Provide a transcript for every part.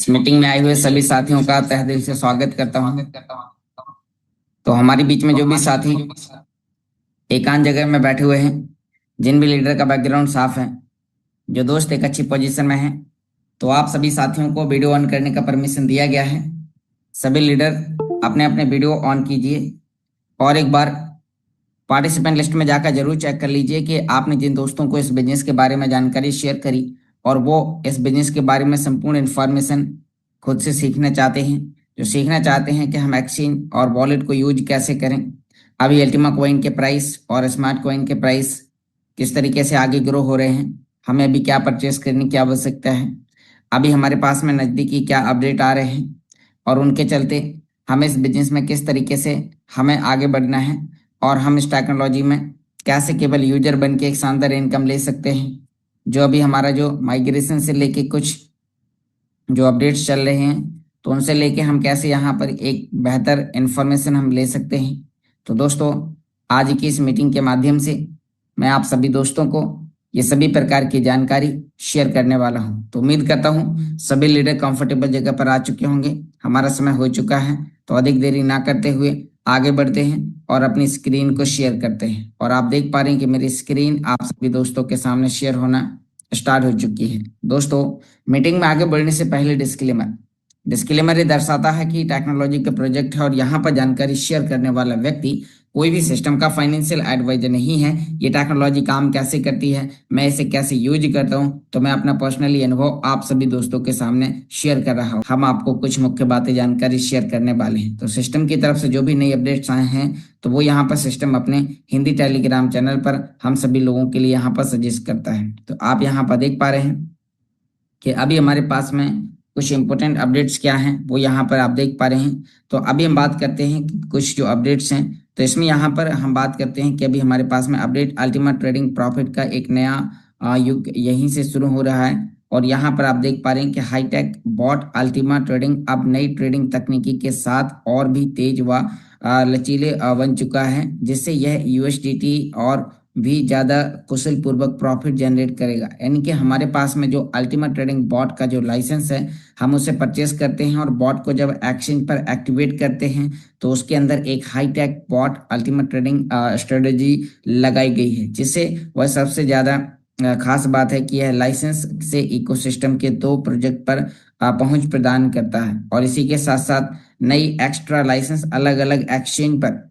इस मीटिंग में आए हुए सभी साथियों का तहे दिल से स्वागत करता हूं। तो हमारे बीच में जो भी साथी एकांत जगह में बैठे हुए हैं, जिन भी लीडर का बैकग्राउंड साफ है, जो दोस्त एक अच्छी पोजीशन में हैं, तो आप सभी साथियों को वीडियो ऑन करने का परमिशन दिया गया है। सभी लीडर अपने अपने वीडियो ऑन कीजिए और एक बार पार्टिसिपेंट लिस्ट में जाकर जरूर चेक कर लीजिए कि आपने जिन दोस्तों को इस बिजनेस के बारे में जानकारी शेयर करी और वो इस बिजनेस के बारे में संपूर्ण इन्फॉर्मेशन खुद से सीखना चाहते हैं, जो सीखना चाहते हैं कि हम एक्सचेंज और वॉलेट को यूज कैसे करें, अभी अल्टीमा कॉइन के प्राइस और स्मार्ट कॉइन के प्राइस किस तरीके से आगे ग्रो हो रहे हैं, हमें अभी क्या परचेस करने की आवश्यकता है, अभी हमारे पास में नज़दीकी क्या अपडेट आ रहे हैं और उनके चलते हमें इस बिजनेस में किस तरीके से हमें आगे बढ़ना है और हम इस टेक्नोलॉजी में कैसे केवल यूजर बन के एक शानदार इनकम ले सकते हैं। जो अभी हमारा जो माइग्रेशन से लेके कुछ जो अपडेट्स चल रहे हैं, तो उनसे लेके हम कैसे यहाँ पर एक बेहतर इंफॉर्मेशन हम ले सकते हैं। तो दोस्तों, आज की इस मीटिंग के माध्यम से मैं आप सभी दोस्तों को ये सभी प्रकार की जानकारी शेयर करने वाला हूँ। तो उम्मीद करता हूँ सभी लीडर कंफर्टेबल जगह पर आ चुके होंगे। हमारा समय हो चुका है, तो अधिक देरी ना करते हुए आगे बढ़ते हैं और अपनी स्क्रीन को शेयर करते हैं। और आप देख पा रहे हैं कि मेरी स्क्रीन आप सभी दोस्तों के सामने शेयर होना स्टार्ट हो चुकी है। दोस्तों, मीटिंग में आगे बढ़ने से पहले डिस्क्लेमर डिस्क्लेमर ये दर्शाता है कि टेक्नोलॉजी का प्रोजेक्ट है और यहाँ पर जानकारी शेयर करने वाला व्यक्ति कोई भी सिस्टम का फाइनेंशियल एडवाइजर नहीं है। ये टेक्नोलॉजी काम कैसे करती है, मैं इसे कैसे यूज करता हूँ, तो मैं अपना पर्सनली अनुभव आप सभी दोस्तों के सामने शेयर कर रहा हूँ। हम आपको कुछ मुख्य बातें जानकारी शेयर करने वाले हैं। तो सिस्टम की तरफ से जो भी नई अपडेट्स आए हैं, तो वो यहाँ पर सिस्टम अपने हिंदी टेलीग्राम चैनल पर हम सभी लोगों के लिए यहाँ पर सजेस्ट करता है। तो आप यहाँ पर देख पा रहे हैं कि अभी हमारे पास में कुछ इंपॉर्टेंट अपडेट्स क्या हैं, वो यहाँ पर आप देख पा रहे हैं। तो अभी हम बात करते हैं कि कुछ जो अपडेट्स हैं, तो इसमें यहाँ पर हम बात करते हैं कि अभी हमारे पास में अपडेट अल्टीमा ट्रेडिंग प्रॉफिट का एक नया युग यहीं से शुरू हो रहा है। और यहाँ पर आप देख पा रहे हैं कि हाईटेक बॉट अल्टीमा ट्रेडिंग अब नई ट्रेडिंग तकनीकी के साथ और भी तेज व लचीले बन चुका है, जिससे यह यूएसडीटी और भी ज़्यादा कुशल पूर्वक प्रॉफिट जनरेट करेगा। यानी कि हमारे पास में जो अल्टीमा ट्रेडिंग बॉट का जो लाइसेंस है, हम उसे परचेस करते हैं और बॉट को जब एक्सचेंज पर एक्टिवेट करते हैं, तो उसके अंदर एक high tech bot Ultima trading strategy लगाई गई है, जिससे वह सबसे ज़्यादा खास बात है कि यह लाइसेंस से इकोसिस्टम के 2 प्रोजेक्ट पर पहुंच प्रदान करता है और इसी के साथ साथ नई एक्स्ट्रा लाइसेंस अलग अलग एक्सचेंज पर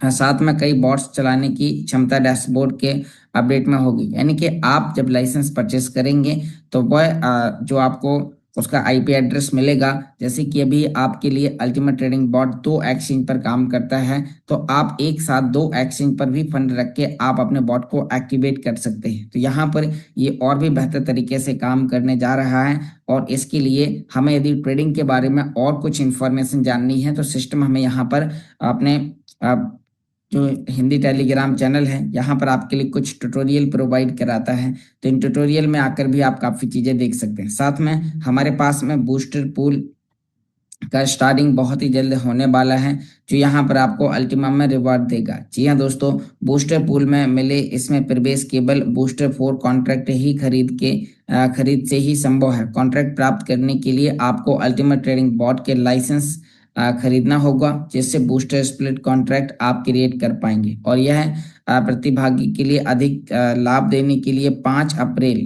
साथ में कई बॉट्स चलाने की क्षमता डैशबोर्ड के अपडेट में होगी। यानी कि आप जब लाइसेंस परचेस करेंगे, तो वह जो आपको उसका आईपी एड्रेस मिलेगा, जैसे कि अभी आपके लिए अल्टीमा ट्रेडिंग बॉट 2 एक्सचेंज पर काम करता है, तो आप एक साथ 2 एक्सचेंज पर भी फंड रख के आप अपने बॉट को एक्टिवेट कर सकते हैं। तो यहाँ पर ये और भी बेहतर तरीके से काम करने जा रहा है और इसके लिए हमें यदि ट्रेडिंग के बारे में और कुछ इंफॉर्मेशन जाननी है, तो सिस्टम हमें यहाँ पर अपने जो हिंदी टेलीग्राम चैनल है, यहाँ पर आपके लिए कुछ ट्यूटोरियल प्रोवाइड कराता है। तो इन ट्यूटोरियल में आकर भी आप काफ़ी चीज़ें देख सकते हैं। साथ में हमारे पास में बूस्टर पूल का स्टार्टिंग बहुत ही जल्द होने वाला है, जो यहाँ पर आपको अल्टीमा में रिवॉर्ड देगा। जी हाँ दोस्तों, बूस्टर पूल में मिले इसमें प्रवेश केवल बूस्टर 4 कॉन्ट्रैक्ट ही खरीद से ही संभव है। कॉन्ट्रैक्ट प्राप्त करने के लिए आपको अल्टीमा ट्रेडिंग बॉट के लाइसेंस खरीदना होगा, जिससे बूस्टर स्प्लिट कॉन्ट्रैक्ट आप क्रिएट कर पाएंगे। और यह प्रतिभागी के लिए अधिक लाभ देने के लिए 5 अप्रैल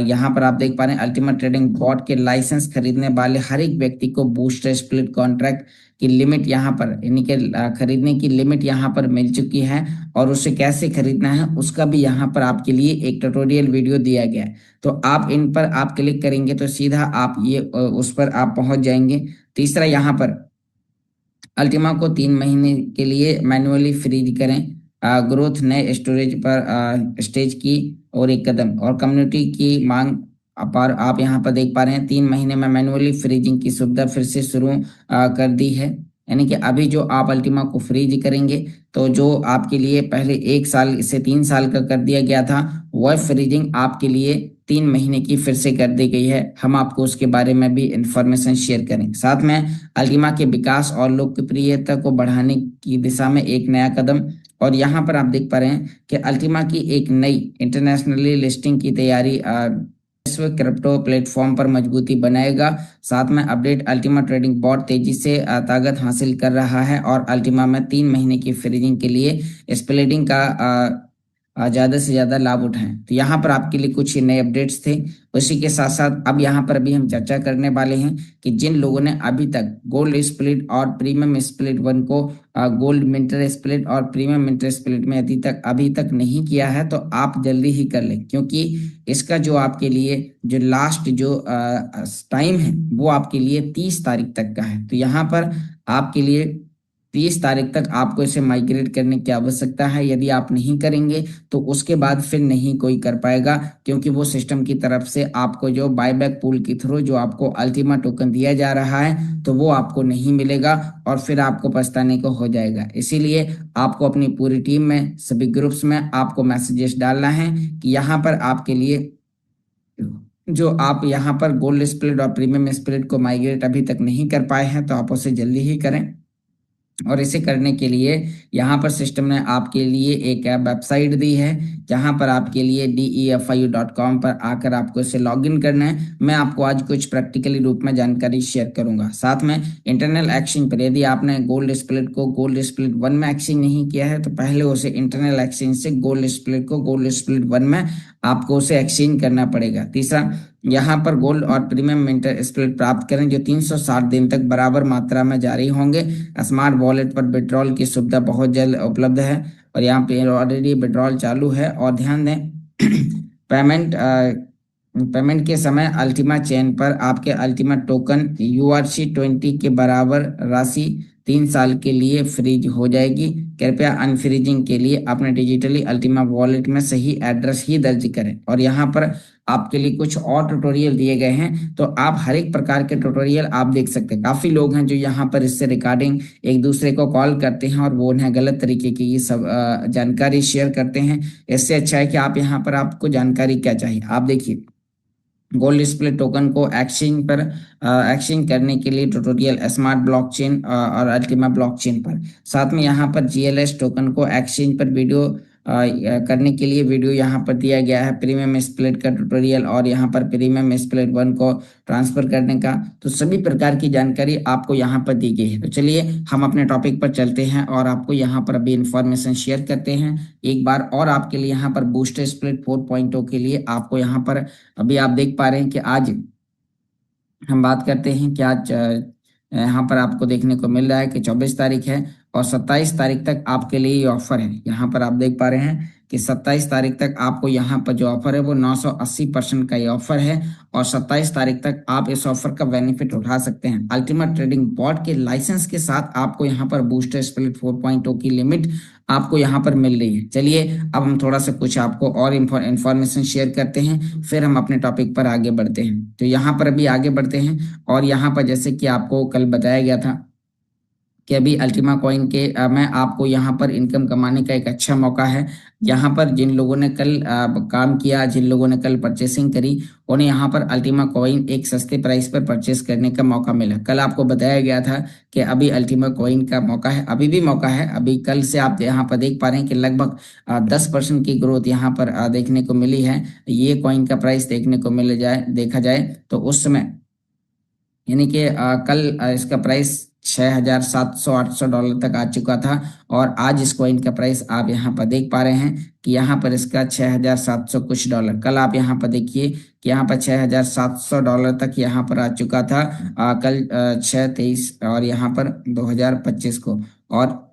यहाँ पर आप देख पा रहे हैं अल्टीमा ट्रेडिंग बॉट के लाइसेंस खरीदने वाले हर एक व्यक्ति को बूस्टर स्प्लिट कॉन्ट्रैक्ट की लिमिट यहाँ पर यानी कि खरीदने की लिमिट यहाँ पर मिल चुकी है और उसे कैसे खरीदना है उसका भी यहाँ पर आपके लिए एक ट्यूटोरियल वीडियो दिया गया है। तो आप इन पर आप क्लिक करेंगे तो सीधा आप ये उस पर आप पहुंच जाएंगे। तीसरा, यहाँ पर अल्टीमा को 3 महीने के लिए मैनुअली फ्रीज करें, ग्रोथ नए स्टोरेज पर स्टेज की और एक कदम और कम्युनिटी की मांग पर आप यहाँ पर देख पा रहे हैं 3 महीने में मैनुअली फ्रीजिंग की सुविधा फिर से शुरू कर दी है। यानी कि अभी जो आप अल्टीमा को फ्रीज करेंगे, तो जो आपके लिए पहले 1 साल से 3 साल का कर दिया गया था, वह फ्रीजिंग आपके लिए 3 महीने की फिर से कर दी गई है। हम आपको उसके बारे में भी इंफॉर्मेशन शेयर करें। साथ में अल्टीमा के विकास और लोकप्रियता को बढ़ाने की दिशा में एक नया कदम। और यहाँ पर आप देख पा रहे हैं कि अल्टीमा की एक नई इंटरनेशनली लिस्टिंग की तैयारी विश्व क्रिप्टो प्लेटफॉर्म पर मजबूती बनाएगा। साथ में अपडेट, अल्टीमा ट्रेडिंग बॉट तेजी से ताकत हासिल कर रहा है और अल्टीमा में 3 महीने की फ्रीजिंग के लिए स्प्लिटिंग का ज़्यादा से ज़्यादा लाभ उठाएं। तो यहाँ पर आपके लिए कुछ नए अपडेट्स थे। उसी के साथ साथ अब यहाँ पर अभी हम चर्चा करने वाले हैं कि जिन लोगों ने अभी तक गोल्ड स्प्लिट और प्रीमियम स्प्लिट वन को गोल्ड मिंटर स्प्लिट और प्रीमियम मिंटर स्प्लिट में अभी तक नहीं किया है, तो आप जल्दी ही कर लें, क्योंकि इसका जो आपके लिए जो लास्ट जो टाइम है वो आपके लिए 30 तारीख तक का है। तो यहाँ पर आपके लिए 30 तारीख तक आपको इसे माइग्रेट करने की आवश्यकता है। यदि आप नहीं करेंगे तो उसके बाद फिर नहीं कोई कर पाएगा, क्योंकि वो सिस्टम की तरफ से आपको जो बायबैक पूल के थ्रू जो आपको अल्टीमा टोकन दिया जा रहा है तो वो आपको नहीं मिलेगा और फिर आपको पछताने को हो जाएगा। इसीलिए आपको अपनी पूरी टीम में, सभी ग्रुप्स में आपको मैसेजेस डालना है कि यहाँ पर आपके लिए जो आप यहाँ पर गोल्ड स्प्लिट और प्रीमियम स्प्लिट को माइग्रेट अभी तक नहीं कर पाए हैं तो आप उसे जल्दी ही करें। और इसे करने के लिए यहाँ पर सिस्टम ने आपके लिए एक वेबसाइट दी है, जहाँ पर आपके लिए DEFIU.com पर आकर आपको इसे लॉगिन करना है। मैं आपको आज कुछ प्रैक्टिकली रूप में जानकारी शेयर करूंगा। साथ में इंटरनल एक्सचेंज पर यदि आपने गोल्ड स्प्लिट को गोल्ड स्प्लिट वन में एक्सचेंज नहीं किया है तो पहले उसे इंटरनल एक्सचेंज से गोल्ड स्प्लिट को गोल्ड स्प्लिट वन में आपको उसे एक्सचेंज करना पड़ेगा। तीसरा, यहाँ पर गोल्ड और प्रीमियम मिंटर स्प्लिट प्राप्त करें जो 360 दिन तक बराबर मात्रा में जारी होंगे। स्मार्ट वॉलेट पर विड्रॉल की सुविधा बहुत जल्द उपलब्ध है और यहाँ पे ऑलरेडी विड्रॉल चालू है। और ध्यान दें पेमेंट के समय अल्टीमा चेन पर आपके अल्टीमा टोकन URC20 के बराबर राशि 3 साल के लिए फ्रीज हो जाएगी। कृपया अनफ्रीजिंग के लिए अपने डिजिटली अल्टीमा वॉलेट में सही एड्रेस ही दर्ज करें। और यहाँ पर आपके लिए कुछ और ट्यूटोरियल दिए गए हैं, तो आप हर एक प्रकार के ट्यूटोरियल आप देख सकते हैं। काफी लोग हैं जो यहाँ पर इससे रिगार्डिंग एक दूसरे को कॉल करते हैं और वो उन्हें गलत तरीके की ये सब जानकारी शेयर करते हैं। इससे अच्छा है कि आप यहाँ पर आपको जानकारी क्या चाहिए। आप देखिए, गोल्ड स्प्लिट टोकन को एक्सचेंज करने के लिए ट्यूटोरियल स्मार्ट ब्लॉकचेन और अल्टीमा ब्लॉकचेन पर। साथ में यहाँ पर GLS टोकन को एक्सचेंज पर वीडियो करने के लिए वीडियो यहाँ पर दिया गया है। प्रीमियम स्प्लिट का ट्यूटोरियल और यहाँ पर प्रीमियम स्प्लिट वन को ट्रांसफर करने का, तो सभी प्रकार की जानकारी आपको यहाँ पर दी गई है। तो चलिए हम अपने टॉपिक पर चलते हैं और आपको यहाँ पर अभी इंफॉर्मेशन शेयर करते हैं एक बार। और आपके लिए यहाँ पर बूस्टर स्प्लिट 4.0 के लिए आपको यहाँ पर अभी आप देख पा रहे हैं कि आज हम बात करते हैं कि आज यहाँ पर आपको देखने को मिल रहा है कि 24 तारीख है और 27 तारीख तक आपके लिए ये ऑफर है। यहाँ पर आप देख पा रहे हैं कि 27 तारीख तक आपको यहाँ पर जो ऑफर है वो 980% का ये ऑफर है और 27 तारीख तक आप इस ऑफर का बेनिफिट उठा सकते हैं। अल्टीमा ट्रेडिंग बॉट के लाइसेंस के साथ आपको यहाँ पर बूस्टर स्प्लिट 4.0 की लिमिट आपको यहाँ पर मिल रही है। चलिए अब हम थोड़ा सा कुछ आपको और इंफॉर्मेशन शेयर करते हैं, फिर हम अपने टॉपिक पर आगे बढ़ते हैं। तो यहाँ पर अभी आगे बढ़ते हैं और यहाँ पर जैसे कि आपको कल बताया गया था कि अभी अल्टीमा कॉइन के में आपको यहाँ पर इनकम कमाने का एक अच्छा मौका है। यहाँ पर जिन लोगों ने कल काम किया, जिन लोगों ने कल परचेसिंग करी, उन्हें यहाँ पर अल्टीमा कॉइन एक सस्ते प्राइस पर परचेस करने का मौका मिला। कल आपको बताया गया था कि अभी अल्टीमा कॉइन का मौका है, अभी भी मौका है। अभी कल से आप यहाँ पर देख पा रहे हैं कि लगभग 10% की ग्रोथ यहाँ पर देखने को मिली है। ये कॉइन का प्राइस देखा जाए तो उस समय यानी कि कल इसका प्राइस 6,700-800 डॉलर तक आ चुका था और आज इस कॉइन का प्राइस आप यहाँ पर देख पा रहे हैं कि यहाँ पर इसका 6,700 कुछ डॉलर। कल आप यहाँ पर देखिए कि यहाँ पर 6,700 डॉलर तक यहाँ पर आ चुका था कल 6/23 और यहाँ पर 2025 को। और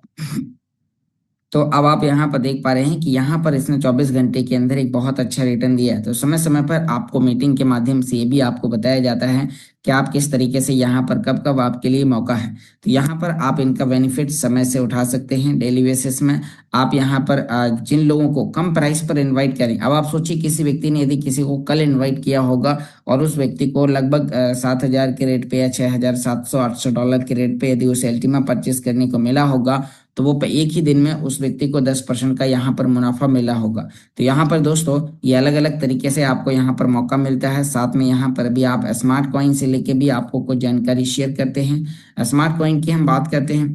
तो अब आप यहाँ पर देख पा रहे हैं कि यहाँ पर इसने 24 घंटे के अंदर एक बहुत अच्छा रिटर्न दिया है। तो समय समय पर आपको मीटिंग के माध्यम से ये भी आपको बताया जाता है कि आप किस तरीके से यहाँ पर कब कब आपके लिए मौका है। तो यहाँ पर आप इनका बेनिफिट समय से उठा सकते हैं डेली बेसिस में। आप यहाँ पर जिन लोगों को कम प्राइस पर इन्वाइट करें, अब आप सोचिए किसी व्यक्ति ने यदि किसी को कल इन्वाइट किया होगा और उस व्यक्ति को लगभग 7,000 के रेट पे या 6,700-800 डॉलर के रेट पे यदि उसे अल्टीमा परचेस करने को मिला होगा तो वो एक ही दिन में उस व्यक्ति को 10% का यहाँ पर मुनाफा मिला होगा। तो यहाँ पर दोस्तों ये अलग अलग तरीके से आपको यहाँ पर मौका मिलता है। साथ में यहाँ पर भी आप स्मार्ट कॉइन से लेके भी आपको कुछ जानकारी शेयर करते हैं। स्मार्ट कॉइन की हम बात करते हैं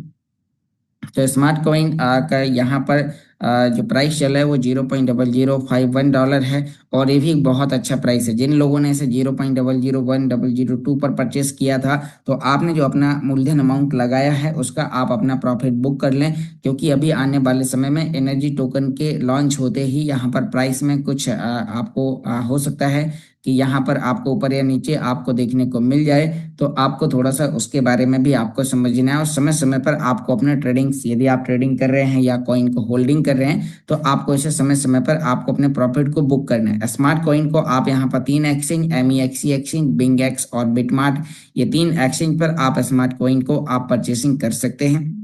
तो स्मार्ट कॉइन का यहाँ पर जो प्राइस चल रहा है वो $0.0051 है। और ये भी बहुत अच्छा प्राइस है। जिन लोगों ने इसे 0.001002 पर परचेस किया था, तो आपने जो अपना मूलधन अमाउंट लगाया है उसका आप अपना प्रॉफिट बुक कर लें, क्योंकि अभी आने वाले समय में एनर्जी टोकन के लॉन्च होते ही यहाँ पर प्राइस में कुछ आपको हो सकता है कि यहाँ पर आपको ऊपर या नीचे आपको देखने को मिल जाए। तो आपको थोड़ा सा उसके बारे में भी आपको समझना है, और समय समय पर आपको अपने ट्रेडिंग्स, यदि आप ट्रेडिंग कर रहे हैं या कॉइन को होल्डिंग कर रहे हैं, तो आपको इसे समय समय पर आपको अपने प्रॉफिट को बुक करना है। स्मार्ट कॉइन को आप यहाँ पर 3 एक्सचेंज, MEXC एक्सचेंज, बिंगएक्स और बिटमार्ट, ये 3 एक्सचेंज पर आप स्मार्ट कॉइन को आप परचेसिंग कर सकते हैं।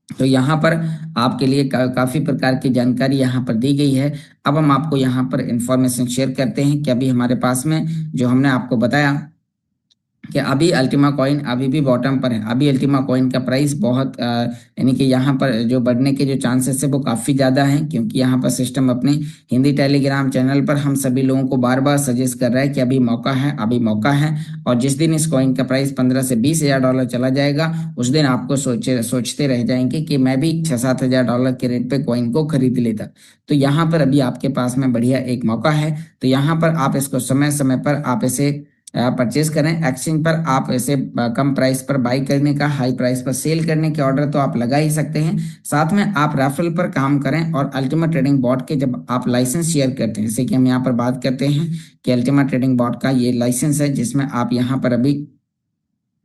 तो यहाँ पर आपके लिए काफी प्रकार की जानकारी यहाँ पर दी गई है। अब हम आपको यहाँ पर इंफॉर्मेशन शेयर करते हैं कि अभी हमारे पास में जो हमने आपको बताया कि अभी अल्टीमा कॉइन अभी भी बॉटम पर है। अभी अल्टीमा कॉइन का प्राइस बहुत यानी कि यहाँ पर जो बढ़ने के जो चांसेस है वो काफ़ी ज़्यादा हैं, क्योंकि यहाँ पर सिस्टम अपने हिंदी टेलीग्राम चैनल पर हम सभी लोगों को बार बार सजेस्ट कर रहा है कि अभी मौका है, अभी मौका है। और जिस दिन इस कॉइन का प्राइस 15 से $20,000 चला जाएगा, उस दिन आपको सोचते रह जाएंगे कि मैं भी $6-7 हज़ार के रेट पे कॉइन को खरीद लेता। तो यहाँ पर अभी आपके पास में बढ़िया एक मौका है। तो यहाँ पर आप इसको समय समय पर आप इसे परचेज करें। एक्सचेंज पर आप ऐसे कम प्राइस पर बाई करने का, हाई प्राइस पर सेल करने के ऑर्डर तो आप लगा ही सकते हैं। साथ में आप रेफरल पर काम करें, और अल्टीमा ट्रेडिंग बॉट के जब आप लाइसेंस शेयर करते हैं, जैसे कि हम यहाँ पर बात करते हैं कि अल्टीमा ट्रेडिंग बॉट का ये लाइसेंस है, जिसमें आप यहाँ पर अभी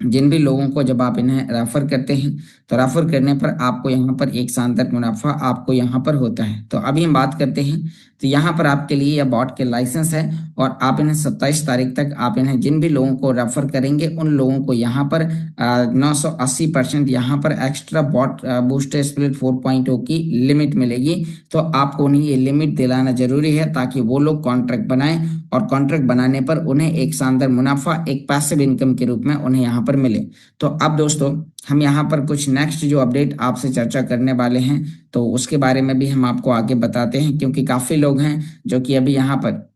जिन भी लोगों को जब आप इन्हें रेफर करते हैं, तो रेफर करने पर आपको यहाँ पर एक शानदार मुनाफा आपको यहाँ पर होता है। तो अभी हम बात करते हैं, तो यहाँ पर आपके लिए यह बॉट के लाइसेंस है, और आप इन्हें 27 तारीख तक आप इन्हें जिन भी लोगों को रेफर करेंगे उन लोगों को यहाँ पर 980% यहाँ पर एक्स्ट्रा बॉट बूस्टर स्प्लिट 4.0 की लिमिट मिलेगी। तो आपको उन्हें ये लिमिट दिलाना जरूरी है, ताकि वो लोग कॉन्ट्रैक्ट बनाएं, और कॉन्ट्रैक्ट बनाने पर उन्हें एक शानदार मुनाफा, एक पैसिव इनकम के रूप में उन्हें यहाँ पर मिले। तो अब दोस्तों, हम यहाँ पर कुछ नेक्स्ट जो अपडेट आपसे चर्चा करने वाले हैं, तो उसके बारे में भी हम आपको आगे बताते हैं, क्योंकि काफी लोग हैं जो कि अभी यहाँ पर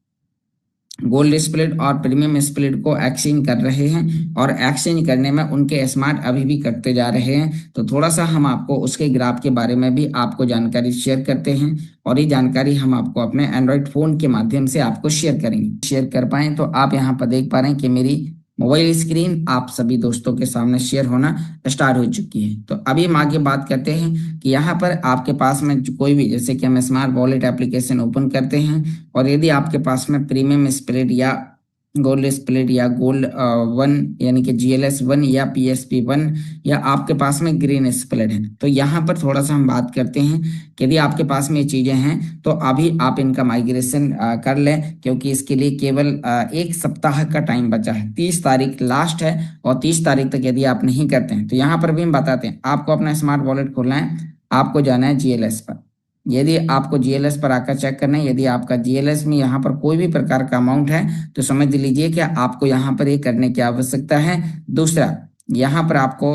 गोल्ड स्प्लिट और प्रीमियम स्प्लिट को एक्सचेंज कर रहे हैं, और एक्सचेंज करने में उनके स्मार्ट अभी भी कटते जा रहे हैं। तो थोड़ा सा हम आपको उसके ग्राफ के बारे में भी आपको जानकारी शेयर करते हैं, और ये जानकारी हम आपको अपने एंड्रॉइड फोन के माध्यम से आपको शेयर करेंगे। शेयर कर पाए तो आप यहाँ पर देख पा रहे हैं कि मेरी मोबाइल स्क्रीन आप सभी दोस्तों के सामने शेयर होना स्टार्ट हो चुकी है। तो अभी हम आगे बात करते हैं कि यहाँ पर आपके पास में कोई भी, जैसे कि हम स्मार्ट वॉलेट एप्लीकेशन ओपन करते हैं, और यदि आपके पास में प्रीमियम स्प्लिट या गोल्ड स्प्लिट या गोल्ड 1 यानी कि GLS 1 या PSP 1, या आपके पास में ग्रीन स्प्लिट है, तो यहाँ पर थोड़ा सा हम बात करते हैं कि यदि आपके पास में ये चीजें हैं तो अभी आप इनका माइग्रेशन कर लें, क्योंकि इसके लिए केवल 1 सप्ताह का टाइम बचा है। 30 तारीख लास्ट है, और 30 तारीख तक यदि आप नहीं करते हैं, तो यहाँ पर भी हम बताते हैं आपको अपना स्मार्ट वॉलेट खोलना है, आपको जाना है GLS पर। यदि आपको GLS पर आकर चेक करना है, यदि आपका GLS में यहाँ पर कोई भी प्रकार का अमाउंट है, तो समझ लीजिए कि आपको यहाँ पर ये करने की आवश्यकता है। दूसरा, यहाँ पर आपको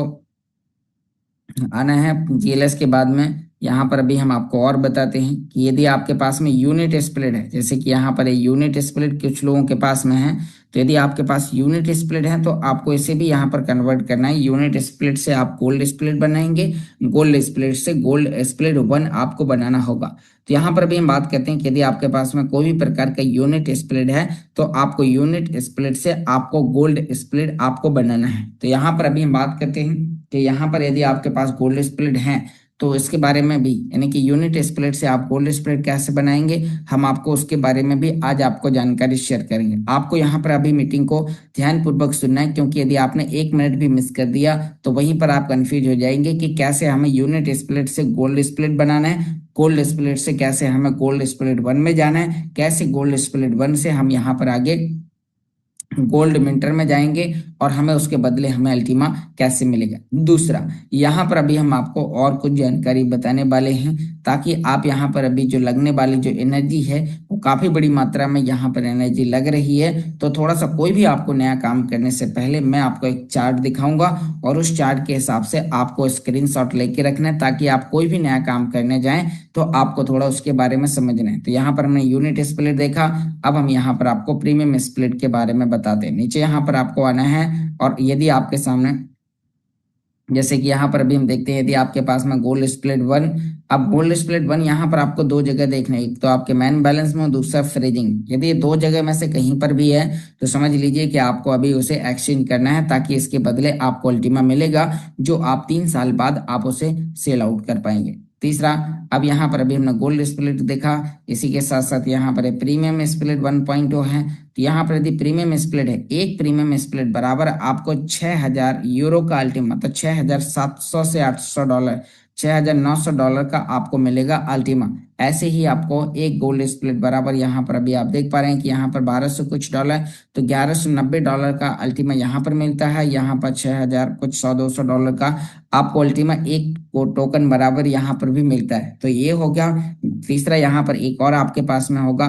आना है GLS के बाद में। यहाँ पर अभी हम आपको और बताते हैं कि यदि आपके पास में यूनिट स्प्लिट है, जैसे कि यहाँ पर यूनिट स्प्लिट कुछ लोगों के पास में है, तो यदि आपके पास यूनिट स्प्लिट है तो आपको इसे भी यहाँ पर कन्वर्ट करना है। यूनिट स्प्लिट से आप गोल्ड स्प्लिट बनाएंगे, गोल्ड स्प्लिट से गोल्ड स्प्लिट 1 आपको बनाना होगा। तो यहाँ पर भी हम बात करते हैं कि यदि आपके पास में कोई भी प्रकार का यूनिट स्प्लिट है, तो आपको यूनिट स्प्लिट से आपको गोल्ड स्प्लिट आपको बनाना है। तो यहाँ पर अभी हम बात करते हैं कि यहाँ पर यदि आपके पास गोल्ड स्प्लिट है, तो इसके बारे में भी, यानी कि यूनिट स्प्लिट से आप गोल्ड स्प्लिट कैसे बनाएंगे, हम आपको उसके बारे में भी आज आपको जानकारी शेयर करेंगे। आपको यहाँ पर अभी मीटिंग को ध्यानपूर्वक सुनना है, क्योंकि यदि आपने 1 मिनट भी मिस कर दिया तो वहीं पर आप कंफ्यूज हो जाएंगे कि कैसे हमें यूनिट स्प्लिट से गोल्ड स्प्लिट बनाना है, गोल्ड स्प्लिट से कैसे हमें गोल्ड स्प्लिट 1 में जाना है, कैसे गोल्ड स्प्लिट 1 से हम यहाँ पर आगे गोल्ड मिंटर में जाएंगे, और हमें उसके बदले हमें अल्टीमा कैसे मिलेगा। दूसरा, यहाँ पर अभी हम आपको और कुछ जानकारी बताने वाले हैं, ताकि आप यहाँ पर अभी जो लगने वाली जो एनर्जी है वो काफी बड़ी मात्रा में यहाँ पर एनर्जी लग रही है। तो थोड़ा सा कोई भी आपको नया काम करने से पहले मैं आपको एक चार्ट दिखाऊंगा, और उस चार्ट के हिसाब से आपको स्क्रीनशॉट लेके रखना है, ताकि आप कोई भी नया काम करने जाएं तो आपको थोड़ा उसके बारे में समझना है। तो यहाँ पर हमने यूनिट स्प्लिट देखा, अब हम यहाँ पर आपको प्रीमियम स्प्लिट के बारे में बताते हैं। नीचे यहाँ पर आपको आना है, और यदि आपके सामने जैसे कि यहाँ पर अभी हम देखते हैं, यदि आपके पास में गोल्ड स्प्लिट वन, अब गोल्ड स्प्लिट वन यहाँ पर आपको दो जगह देखना है, एक तो आपके मैन बैलेंस में और दूसरा फ्रीजिंग। यदि ये दो जगह में से कहीं पर भी है तो समझ लीजिए कि आपको अभी उसे एक्सचेंज करना है, ताकि इसके बदले आपको अल्टीमा मिलेगा जो आप 3 साल बाद आप उसे सेल आउट कर पाएंगे। तीसरा, अब यहाँ पर अभी हमने गोल्ड स्प्लिट देखा, इसी के साथ साथ यहाँ पर प्रीमियम स्प्लिट 1.0 है। तो यहाँ पर यदि प्रीमियम स्प्लिट है, एक प्रीमियम स्प्लिट बराबर आपको 6,000 यूरो का अल्टीमा, मतलब 6,700 से $800, $6,900 का आपको मिलेगा अल्टीमा। ऐसे ही आपको एक गोल्ड स्प्लिट बराबर यहाँ पर अभी आप देख पा रहे हैं कि यहाँ पर 1200 कुछ डॉलर, तो $1190 का अल्टीमा यहाँ पर मिलता है। यहाँ पर 6,000 कुछ 100-200 का आपको अल्टीमा एक को टोकन बराबर यहाँ पर भी मिलता है। तो ये हो गया। तीसरा, यहाँ पर एक और आपके पास में होगा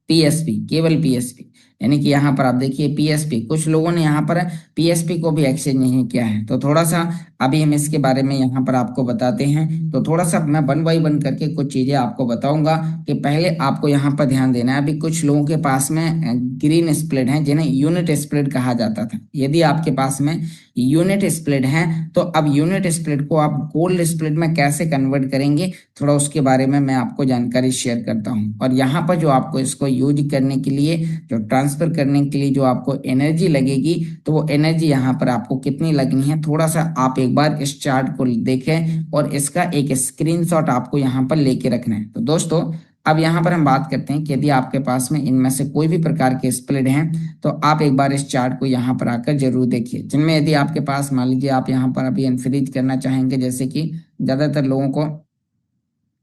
पीएसपी, केवल पीएसपी, यानी कि यहाँ पर आप देखिए पीएसपी, कुछ लोगों ने यहाँ पर पीएसपी को भी एक्सचेंज नहीं किया है। तो थोड़ा सा अभी हम इसके बारे में यहाँ पर आपको बताते हैं। तो थोड़ा सा मैं वन बाई वन करके कुछ चीजें आपको बताऊंगा कि पहले आपको यहाँ पर ध्यान देना है। अभी कुछ लोगों के पास में ग्रीन स्प्लिट है जिन्हें यूनिट स्प्लिट कहा जाता था। यदि आपके पास में यूनिट स्प्लिट है तो अब यूनिट स्प्लिट को आप गोल्ड स्प्लिट में कैसे कन्वर्ट करेंगे, थोड़ा उसके बारे में मैं आपको जानकारी शेयर करता हूँ। और यहाँ पर जो आपको इसको यूज करने के लिए, जो ट्रांसफर करने के लिए जो आपको एनर्जी लगेगी, तो वो एनर्जी यहाँ पर आपको कितनी लगनी है, थोड़ा सा आप एक बार इस चार्ट को देखें और इसका एक स्क्रीनशॉट आपको यहाँ पर लेके रखना है। तो दोस्तों, अब यहाँ पर हम बात करते हैं कि यदि आपके पास में इनमें से कोई भी प्रकार के स्प्लिट हैं तो आप एक बार इस चार्ट को यहाँ पर आकर जरूर देखिए, जिनमें यदि आपके पास मान लीजिए आप यहाँ पर अभी अनफ्रीज करना चाहेंगे, जैसे कि ज्यादातर लोगों को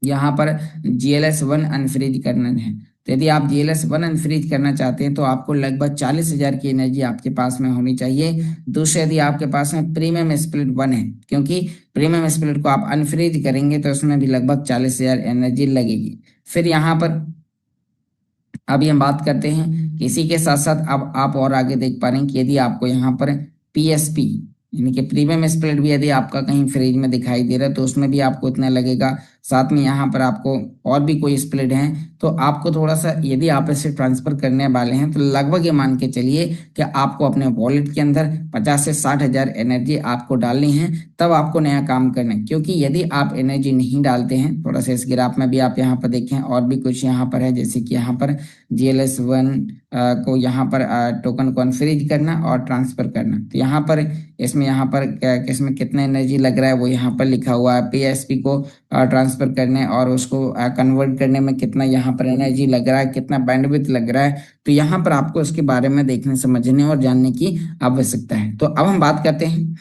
यहाँ पर GLS1 अनफ्रीज करना है। तो यदि आप GLS1 अनफ्रीज करना चाहते हैं तो आपको लगभग 40,000 की एनर्जी आपके पास में होनी चाहिए। दूसरे, यदि आपके पास में प्रीमियम स्प्लिट वन है, क्योंकि प्रीमियम स्प्लिट को आप अनफ्रीज करेंगे तो उसमें भी लगभग 40,000 एनर्जी लगेगी। फिर यहाँ पर अभी हम बात करते हैं, इसी के साथ साथ अब आप और आगे देख पा रहे हैं कि यदि आपको यहाँ पर PSP यानी कि प्रीमियम स्प्लिट भी यदि आपका कहीं फ्रिज में दिखाई दे रहा है तो उसमें भी आपको इतना लगेगा। साथ में यहाँ पर आपको और भी कोई स्प्लिट है तो आपको थोड़ा सा, यदि आप इसे ट्रांसफर करने वाले हैं तो लगभग ये मान के चलिए कि आपको अपने वॉलेट के अंदर 50 से 60,000 एनर्जी आपको डालनी है, तब आपको नया काम करना है। क्योंकि यदि आप एनर्जी नहीं डालते हैं, थोड़ा सा इस ग्राफ में भी आप यहाँ पर देखें और भी कुछ यहाँ पर है, जैसे कि यहाँ पर GLS1 को यहाँ पर टोकन को अनफ्रीज करना और ट्रांसफर करना। तो यहाँ पर इसमें यहाँ पर इसमें कितना एनर्जी लग रहा है वो यहाँ पर लिखा हुआ है। PSP को ट्रांसफर करने और उसको कन्वर्ट करने में कितना यहाँ पर एनर्जी लग रहा है, कितना बैंडविड्थ लग रहा है, तो यहाँ पर आपको इसके बारे में देखने, समझने और जानने की आवश्यकता है। तो अब हम बात करते हैं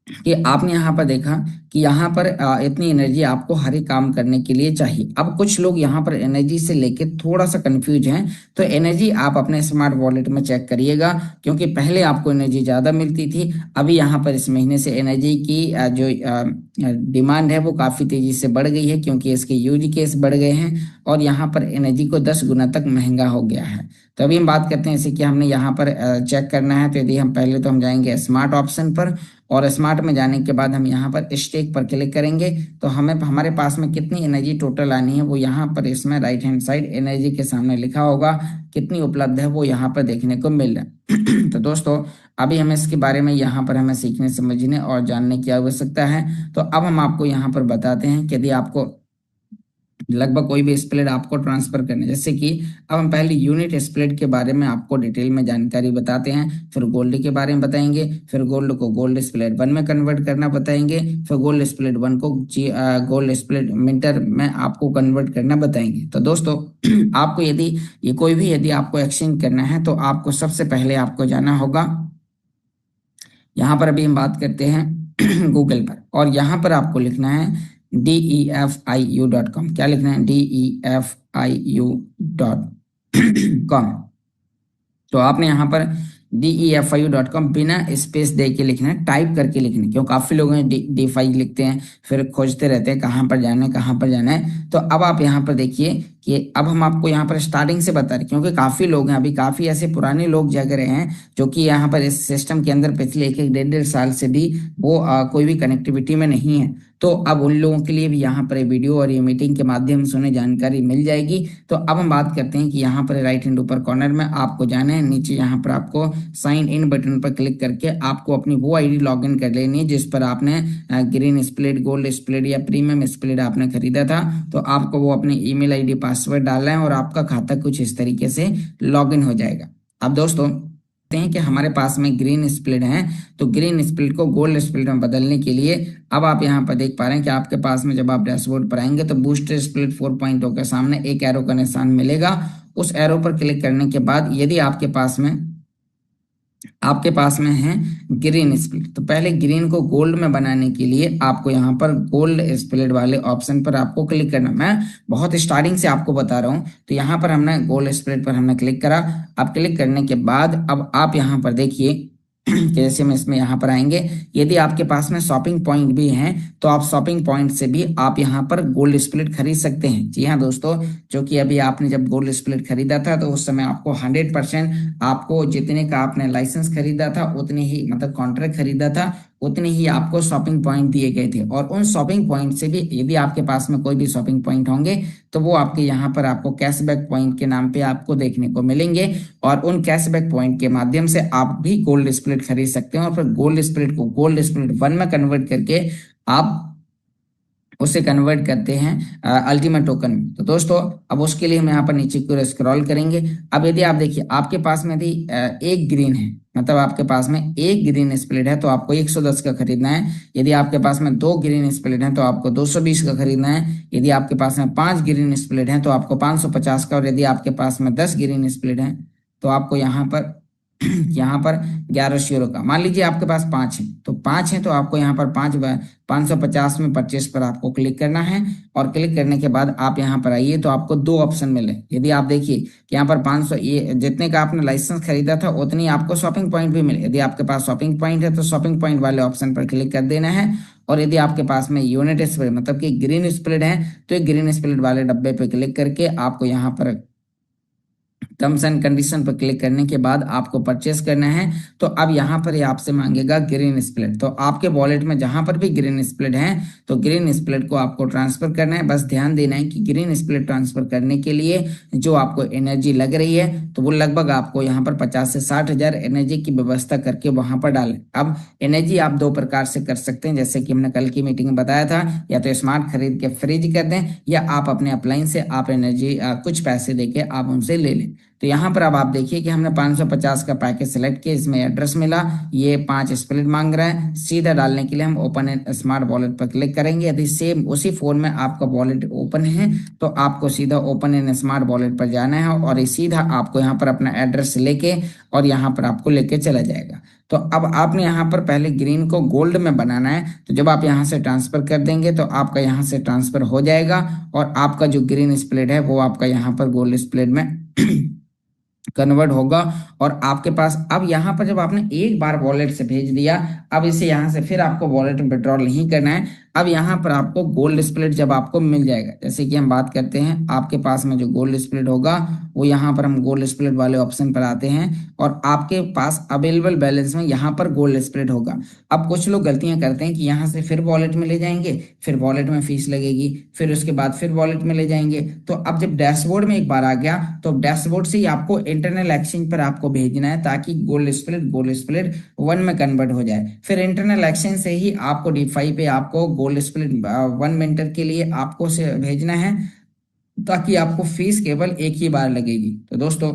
कि आपने यहाँ पर देखा कि यहाँ पर इतनी एनर्जी आपको हर एक काम करने के लिए चाहिए। अब कुछ लोग यहाँ पर एनर्जी से लेके थोड़ा सा कंफ्यूज हैं, तो एनर्जी आप अपने स्मार्ट वॉलेट में चेक करिएगा, क्योंकि पहले आपको एनर्जी ज़्यादा मिलती थी। अभी यहाँ पर इस महीने से एनर्जी की जो डिमांड है वो काफ़ी तेज़ी से बढ़ गई है, क्योंकि इसके यूज केस बढ़ गए हैं और यहाँ पर एनर्जी को 10 गुना तक महंगा हो गया है। तो अभी हम बात करते हैं जैसे कि हमने यहाँ पर चेक करना है। तो यदि हम पहले तो हम जाएंगे स्मार्ट ऑप्शन पर, और स्मार्ट में जाने के बाद हम यहाँ पर स्टेक पर क्लिक करेंगे तो हमें हमारे पास में कितनी एनर्जी टोटल आनी है वो यहाँ पर इसमें राइट हैंड साइड एनर्जी के सामने लिखा होगा, कितनी उपलब्ध है वो यहाँ पर देखने को मिल रहा है। तो दोस्तों, अभी हमें इसके बारे में यहाँ पर हमें सीखने, समझने और जानने की आवश्यकता है। तो अब हम आपको यहाँ पर बताते हैं कि यदि आपको लगभग कोई भी स्प्लिट आपको ट्रांसफर करना, जैसे कि अब हम पहले यूनिट स्प्लिट के बारे में आपको डिटेल में जानकारी बताते हैं, फिर गोल्ड के बारे में बताएंगे, फिर गोल्ड को गोल्ड स्प्लिट वन में कन्वर्ट करना बताएंगे, फिर गोल्ड स्प्लिट वन को गोल्ड स्प्लिट मिंटर में आपको कन्वर्ट करना बताएंगे। तो दोस्तों, आपको यदि ये कोई भी यदि आपको एक्सचेंज करना है तो आपको सबसे पहले आपको जाना होगा, यहाँ पर अभी हम बात करते हैं गूगल पर, और यहाँ पर आपको लिखना है DEFIU.com। क्या लिखना है? DEFIU.com। तो आपने यहाँ पर DEFIU.com बिना स्पेस दे के लिखना है, टाइप करके लिखना है, क्यों काफ़ी लोग हैं DeFi लिखते हैं फिर खोजते रहते हैं कहाँ पर जाना है, कहाँ पर जाना है। तो अब आप यहाँ पर देखिए कि अब हम आपको यहाँ पर स्टार्टिंग से बता रहे हैं, क्योंकि काफ़ी लोग हैं, अभी काफ़ी ऐसे पुराने लोग जग रहे हैं जो कि यहाँ पर इस सिस्टम के अंदर पिछले 1-1, 1.5 साल से भी वो कोई भी कनेक्टिविटी में नहीं है। तो अब उन लोगों के लिए भी यहाँ पर वीडियो और ये मीटिंग के माध्यम से उन्हें जानकारी मिल जाएगी। तो अब हम बात करते हैं कि यहाँ पर राइट हैंड ऊपर कॉर्नर में आपको जाना है, नीचे यहाँ पर आपको साइन इन बटन पर क्लिक करके आपको अपनी वो आईडी लॉगिन कर लेनी है जिस पर आपने ग्रीन स्प्लिट, गोल्ड स्प्लिट या प्रीमियम स्प्लिट आपने खरीदा था। तो आपको वो अपनी ईमेल आईडी पासवर्ड डालना है और आपका खाता कुछ इस तरीके से लॉगिन हो जाएगा। अब दोस्तों हैं कि हमारे पास में ग्रीन स्प्लिट है, तो ग्रीन स्प्लिट को गोल्ड स्प्लिट में बदलने के लिए अब आप यहाँ पर देख पा रहे हैं कि आपके पास में जब आप डैशबोर्ड पर आएंगे तो बूस्ट स्प्लिट 4.0 के सामने एक एरो का निशान मिलेगा। उस एरो पर क्लिक करने के बाद यदि आपके पास में है ग्रीन स्प्लिट, तो पहले ग्रीन को गोल्ड में बनाने के लिए आपको यहाँ पर गोल्ड स्प्लिट वाले ऑप्शन पर आपको क्लिक करना। मैं बहुत स्टार्टिंग से आपको बता रहा हूँ। तो यहाँ पर हमने गोल्ड स्प्लिट पर हमने क्लिक करा। अब क्लिक करने के बाद अब आप यहाँ पर देखिए जैसे हम इसमें यहाँ पर आएंगे, यदि आपके पास में शॉपिंग पॉइंट भी हैं तो आप शॉपिंग पॉइंट से भी आप यहाँ पर गोल्ड स्प्लिट खरीद सकते हैं। जी हाँ दोस्तों, जो कि अभी आपने जब गोल्ड स्प्लिट खरीदा था तो उस समय आपको 100% आपको जितने का आपने लाइसेंस खरीदा था उतने ही, मतलब कॉन्ट्रैक्ट खरीदा था, उतने ही आपको शॉपिंग पॉइंट दिए गए थे। और उन शॉपिंग पॉइंट से भी यदि आपके पास में कोई भी शॉपिंग पॉइंट होंगे तो वो आपके यहाँ पर आपको कैशबैक पॉइंट के नाम पे आपको देखने को मिलेंगे। और उन कैशबैक पॉइंट के माध्यम से आप भी गोल्ड स्प्लिट खरीद सकते हैं और फिर गोल्ड स्प्लिट को गोल्ड स्प्लिट 1 में कन्वर्ट करके आप उसे कन्वर्ट करते हैं अल्टीमेट टोकन में। तो दोस्तों अब उसके लिए हम यहाँ पर नीचे की ओर स्क्रॉल करेंगे। अब यदि आप देखिए आपके पास में यदि एक ग्रीन है, मतलब आपके पास में एक ग्रीन स्प्लिट है तो आपको 110 का खरीदना है। यदि आपके पास में 2 ग्रीन स्प्लिट है तो आपको 220 का खरीदना है। यदि आपके पास में 5 ग्रीन स्प्लिट है तो आपको 550 का। और यदि आपके पास में 10 ग्रीन स्प्लिट है तो आपको यहाँ पर 1100 यूरो का। मान लीजिए आपके पास 5 है, तो 5 है तो आपको यहाँ पर 550 में परचेस पर आपको क्लिक करना है। और क्लिक करने के बाद आप यहाँ पर आइए तो आपको 2 ऑप्शन मिले। यदि आप देखिए कि यहाँ पर 500, ये जितने का आपने लाइसेंस खरीदा था उतनी आपको शॉपिंग पॉइंट भी मिले। यदि आपके पास शॉपिंग पॉइंट है तो शॉपिंग पॉइंट वाले ऑप्शन पर क्लिक कर देना है। और यदि आपके पास में यूनिट स्प्लिट मतलब कि ग्रीन स्प्लिट है तो एक ग्रीन स्प्लिट वाले डब्बे पे क्लिक करके आपको यहाँ पर टर्म्स एंड कंडीशन पर क्लिक करने के बाद आपको परचेस करना है। तो अब यहाँ पर ये आपसे मांगेगा ग्रीन स्प्लिट, तो आपके वॉलेट में जहां पर भी ग्रीन स्प्लिट है तो ग्रीन स्प्लिट को आपको ट्रांसफर करना है। बस ध्यान देना है कि ग्रीन स्प्लिट ट्रांसफर करने के लिए जो आपको एनर्जी लग रही है तो वो लगभग आपको यहाँ पर 50 से 60 हजार एनर्जी की व्यवस्था करके वहां पर डालें। अब एनर्जी आप 2 प्रकार से कर सकते हैं, जैसे कि हमने कल की मीटिंग में बताया था, या तो स्मार्ट खरीद के फ्रीज कर दें या आप अपने अपलाइन से आप एनर्जी कुछ पैसे देके आप उनसे ले लें। तो यहाँ पर अब आप देखिए कि हमने 550 का पैकेज सेलेक्ट किया, इसमें एड्रेस मिला, ये 5 स्प्लिट मांग रहा है। सीधा डालने के लिए हम ओपन एन स्मार्ट वॉलेट पर क्लिक करेंगे। यदि सेम उसी फोन में आपका वॉलेट ओपन है तो आपको सीधा ओपन एन स्मार्ट वॉलेट पर जाना है और सीधा आपको यहाँ पर अपना एड्रेस लेके और यहाँ पर आपको लेके चला जाएगा। तो अब आपने यहाँ पर पहले ग्रीन को गोल्ड में बनाना है, तो जब आप यहाँ से ट्रांसफर कर देंगे तो आपका यहाँ से ट्रांसफर हो जाएगा और आपका जो ग्रीन स्प्लिट है वो आपका यहाँ पर गोल्ड स्प्लिट में कन्वर्ट होगा। और आपके पास अब यहाँ पर जब आपने एक बार वॉलेट से भेज दिया, अब इसे यहाँ से फिर आपको वॉलेट में विड्रॉल नहीं करना है। अब यहाँ पर आपको गोल्ड स्प्लिट जब आपको मिल जाएगा, जैसे कि हम बात करते हैं आपके पास में जो गोल्ड स्प्लिट होगा वो यहाँ पर हम गोल्ड स्प्लिट वाले ऑप्शन पर आते हैं और आपके पास अवेलेबल बैलेंस में यहाँ पर गोल्ड स्प्लिट होगा। अब कुछ लोग गलतियां करते हैं कि यहाँ से फिर वॉलेट में ले जाएंगे, फिर वॉलेट में फीस लगेगी, फिर उसके बाद फिर वॉलेट में ले जाएंगे। तो अब जब डैशबोर्ड में एक बार आ गया तो डैशबोर्ड से ही आपको इंटरनल एक्सचेंज पर आपको भेजना है ताकि गोल्ड स्प्लिट 1 में कन्वर्ट हो जाए। फिर इंटरनल एक्सचेंज से ही आपको DeFi पे आपको गोल्ड स्प्लिट 1 मिनट के लिए आपको से भेजना है ताकि आपको फीस केवल एक ही बार लगेगी। तो दोस्तों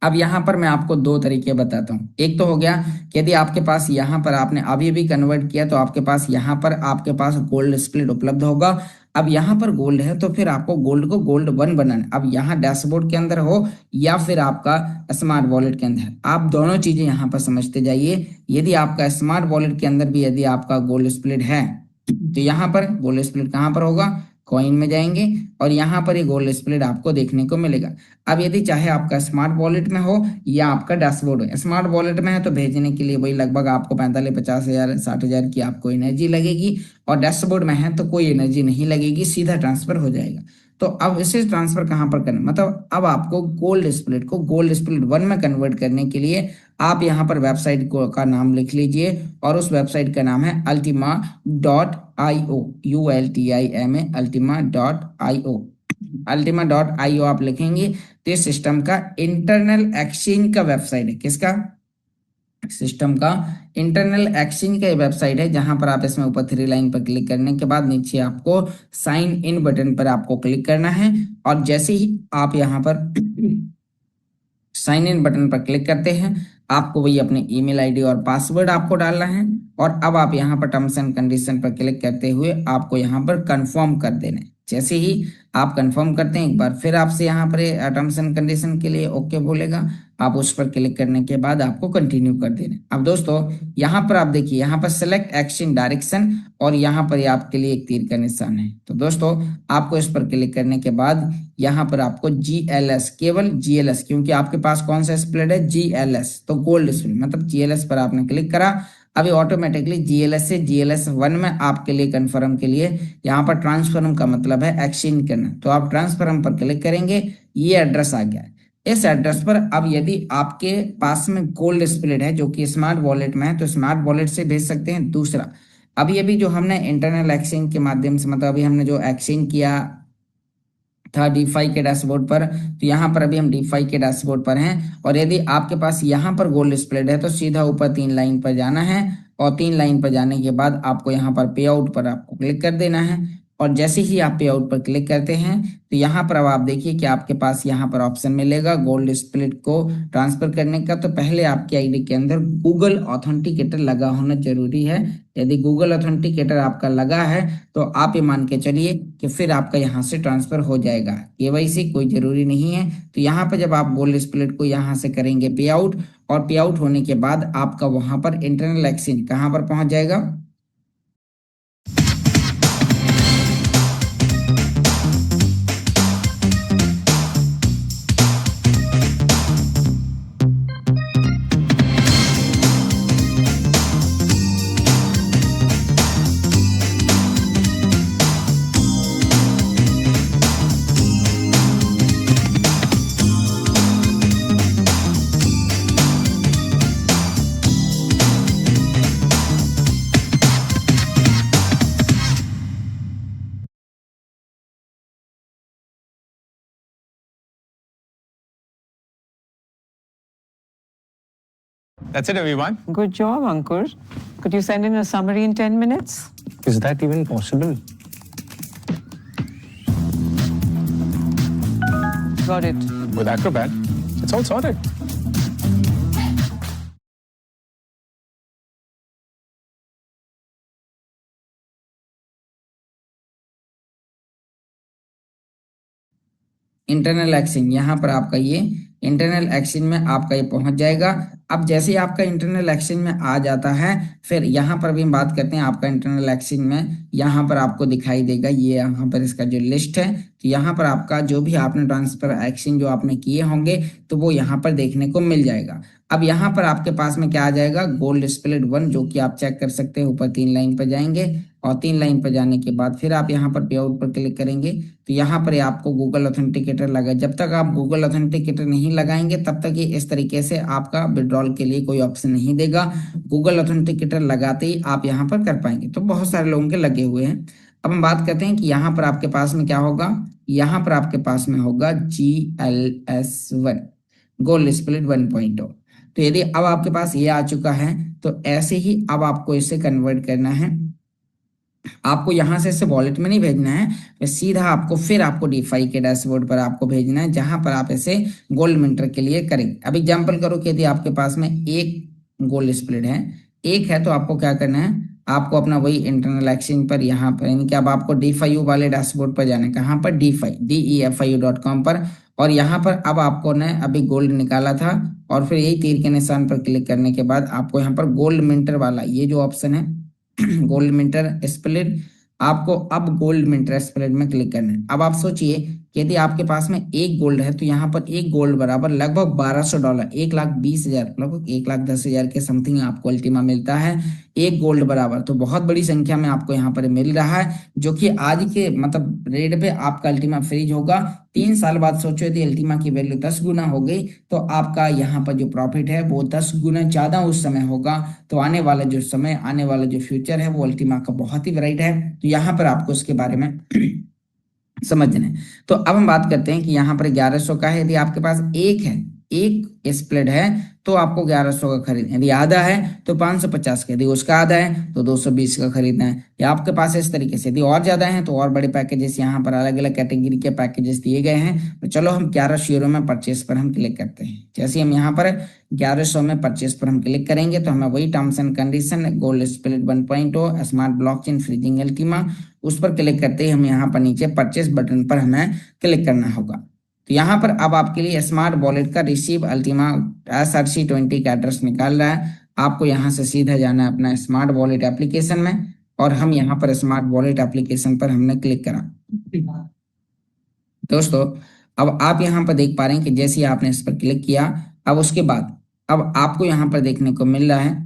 अब यहाँ पर मैं आपको 2 तरीके बताता हूँ। एक तो हो गया कि यदि आपके पास यहाँ पर आपने अभी भी कन्वर्ट किया तो आपके पास यहाँ पर आपके पास गोल्ड स्प्लिट उपलब्ध होगा। अब यहाँ पर गोल्ड है तो फिर आपको गोल्ड को गोल्ड 1 बनाना है। अब यहाँ डैशबोर्ड के अंदर हो या फिर आपका स्मार्ट वॉलेट के अंदर, आप दोनों चीजें यहाँ पर समझते जाइए। यदि आपका स्मार्ट वॉलेट के अंदर भी यदि आपका गोल्ड स्प्लिट है तो यहाँ पर गोल्ड स्प्लिट कहाँ पर होगा, कॉइन में जाएंगे और यहाँ पर ये गोल्ड स्प्लिट आपको देखने को मिलेगा। अब यदि चाहे आपका स्मार्ट वॉलेट में हो या आपका डैशबोर्ड हो, स्मार्ट वॉलेट में है तो भेजने के लिए वही लगभग आपको 45-50 हजार 60 हजार की आपको एनर्जी लगेगी और डैशबोर्ड में है तो कोई एनर्जी नहीं लगेगी, सीधा ट्रांसफर हो जाएगा। तो अब इसे ट्रांसफर कहाँ पर करना, मतलब अब आपको गोल्ड स्प्लिट को गोल्ड स्प्लिट 1 में कन्वर्ट करने के लिए आप यहाँ पर वेबसाइट को का नाम लिख लीजिए और उस वेबसाइट का नाम है ultima.io, ULTIMA, ultima.io। ultima.io आप लिखेंगे तो ये सिस्टम का इंटरनल एक्सचेंज का वेबसाइट है। किसका? सिस्टम का इंटरनल एक्सचेंज का वेबसाइट है, जहां पर आप इसमें ऊपर थ्री लाइन पर क्लिक करने के बाद नीचे आपको साइन इन बटन पर आपको क्लिक करना है और जैसे ही आप यहां पर साइन इन बटन पर क्लिक करते हैं आपको वही अपनी ईमेल आईडी और पासवर्ड आपको डालना है और अब आप यहाँ पर टर्म्स एंड कंडीशन पर क्लिक करते हुए आपको यहाँ पर कंफर्म कर देना है। जैसे ही आप कंफर्म करते हैं एक बार फिर आपसे यहाँ पर टर्म्स एंड कंडीशन के लिए ओके बोलेगा, आप उस पर क्लिक करने के बाद आपको कंटिन्यू कर देना है। अब दोस्तों यहाँ पर आप देखिए, यहाँ पर सेलेक्ट एक्शन डायरेक्शन और यहाँ पर आपके लिए एक तीर का निशान है। तो दोस्तों आपको इस पर क्लिक करने के बाद यहाँ पर आपको GLS, केवल GLS, क्योंकि आपके पास कौन सा स्प्लिट है GLS, तो गोल्ड स्प्लिट मतलब GLS पर आपने क्लिक करा। अभी ऑटोमेटिकली GLS से GLS1 में आपके लिए कन्फर्म के लिए यहाँ पर ट्रांसफॉर्म का मतलब है एक्सचेंज करना, तो आप ट्रांसफॉर्म पर क्लिक करेंगे। ये एड्रेस आ गया है। इस एड्रेस पर अब यदि आपके पास में गोल्ड स्प्लिट है जो कि स्मार्ट वॉलेट में है तो स्मार्ट वॉलेट से भेज सकते हैं। दूसरा, अभी जो हमने इंटरनल एक्सचेंज के माध्यम से मतलब अभी हमने जो एक्सचेंज किया था डीफाई के डैशबोर्ड पर, तो यहाँ पर अभी हम डीफाई के डैशबोर्ड पर हैं और यदि आपके पास यहाँ पर गोल्ड स्प्लिट है तो सीधा ऊपर तीन लाइन पर जाना है और तीन लाइन पर जाने के बाद आपको यहाँ पर पे आउट पर आपको क्लिक कर देना है और जैसे ही आप पे आउट पर क्लिक करते हैं तो यहाँ पर अब आप देखिए कि आपके पास यहाँ पर ऑप्शन मिलेगा गोल्ड स्प्लिट को ट्रांसफर करने का। तो पहले आपके आईडी के अंदर गूगल ऑथेंटिकेटर लगा होना जरूरी है। यदि गूगल ऑथेंटिकेटर आपका लगा है तो आप ये मान के चलिए कि फिर आपका यहाँ से ट्रांसफर हो जाएगा। केवाईसी कोई जरूरी नहीं है। तो यहाँ पर जब आप गोल्ड स्प्लिट को यहाँ से करेंगे पे आउट और पे आउट होने के बाद आपका वहां पर इंटरनल एक्सचेंज कहाँ पर पहुंच जाएगा? That's it, everyone. Good job, Ankur. Could you send in a summary in 10 minutes? Is that even possible? Got it. With Acrobat, it's all sorted. Internal exchange, यहाँ पर आपका ये इंटरनल एक्सचेंज में आपका ये पहुंच जाएगा। अब जैसे ही आपका इंटरनल एक्सचेंज में आ जाता है फिर यहाँ पर भी हम बात करते हैं आपका इंटरनल एक्सचेंज में, यहाँ पर आपको दिखाई देगा ये यहाँ पर इसका जो लिस्ट है। तो यहाँ पर आपका जो भी आपने ट्रांसफर एक्सचेंज जो आपने किए होंगे तो वो यहाँ पर देखने को मिल जाएगा। अब यहाँ पर आपके पास में क्या आ जाएगा? गोल्ड स्प्लिट 1, जो कि आप चेक कर सकते हैं। ऊपर तीन लाइन पर जाएंगे और तीन लाइन पर जाने के बाद फिर आप यहाँ पर पे आउट पर क्लिक करेंगे तो यहाँ पर आपको गूगल ऑथेंटिकेटर लगा। जब तक आप गूगल ऑथेंटिकेटर नहीं लगाएंगे तब तक ये इस तरीके से आपका विड्रॉल के लिए कोई ऑप्शन नहीं देगा। गूगल ऑथेंटिकेटर लगाते ही आप यहाँ पर कर पाएंगे। तो बहुत सारे लोगों के लगे हुए हैं। अब हम बात करते हैं कि यहाँ पर आपके पास में क्या होगा। यहाँ पर आपके पास में होगा GLS1, गोल्ड स्प्लिट 1.0। तो यदि अब आपके पास ये आ चुका है तो ऐसे ही अब आपको इसे कन्वर्ट करना है। आपको यहां से इसे वॉलेट में नहीं भेजना है, तो सीधा आपको फिर आपको डीफाई के डैशबोर्ड पर आपको भेजना है जहां पर आप इसे गोल्ड मिंटर के लिए करेंगे। अब एग्जांपल करो कि यदि आपके पास में एक गोल्ड स्प्लिट है, एक है, तो आपको क्या करना है? आपको अपना वही इंटरनल एक्सचेंज पर यहाँ पर यानी कि अब आपको DeFi वाले डैशबोर्ड पर जाना है। कहाँ पर? DeFi.com पर। और यहाँ पर अब आपको ने अभी गोल्ड निकाला था और फिर यही तीर के निशान पर क्लिक करने के बाद आपको यहाँ पर गोल्ड मिंटर वाला ये जो ऑप्शन है गोल्ड मिंटर स्प्लिट, आपको अब गोल्ड मिंटर स्प्लिट में क्लिक करना है। अब आप सोचिए कि यदि आपके पास में एक गोल्ड है तो यहाँ पर एक गोल्ड बराबर लगभग $1200, 1,20,000, लगभग 1,10,000 के समथिंग आपको अल्टीमा मिलता है एक गोल्ड बराबर। तो बहुत बड़ी संख्या में आपको यहाँ पर मिल रहा है, जो कि आज के मतलब रेट पे आपका अल्टीमा फ्रीज होगा। 3 साल बाद सोचो यदि अल्टीमा की वैल्यू 10 गुना हो गई तो आपका यहाँ पर जो प्रॉफिट है वो 10 गुना ज्यादा उस समय होगा। तो आने वाला जो समय, आने वाला जो फ्यूचर है वो अल्टीमा का बहुत ही ब्राइट है। तो यहाँ पर आपको इसके बारे में समझना है। तो अब हम बात करते हैं कि यहाँ पर 1100 का है, यदि आपके पास एक है, एक स्प्लिट है तो आपको 1100 का खरीदना है। यदि आधा है तो 550 का, यदि उसका आधा है तो 220 का खरीदना है। या आपके पास इस तरीके से, यदि और ज्यादा है तो और बड़े पैकेजेस, यहाँ पर अलग अलग कैटेगरी के पैकेजेस दिए गए हैं। तो चलो हम 1100 यूरो में परचेस पर हम क्लिक करते हैं। जैसे हम यहाँ पर 1100 में परचेस पर हम क्लिक करेंगे तो हमें वही terms and condition, gold split 1.0 smart blockchain freezing Ultima, उस पर क्लिक करते ही हम यहाँ पर नीचे परचेस बटन पर हमें क्लिक करना होगा। तो यहाँ पर अब आपके लिए स्मार्ट वॉलेट का रिसीव अल्टीमा SRC20 का एड्रेस निकाल रहा है। आपको यहाँ से सीधा जाना है अपना स्मार्ट वॉलेट एप्लीकेशन में, और हम यहाँ पर स्मार्ट वॉलेट एप्लीकेशन पर हमने क्लिक करा। दोस्तों अब आप यहाँ पर देख पा रहे हैं कि जैसे ही आपने इस पर क्लिक किया, अब उसके बाद अब आपको यहाँ पर देखने को मिल रहा है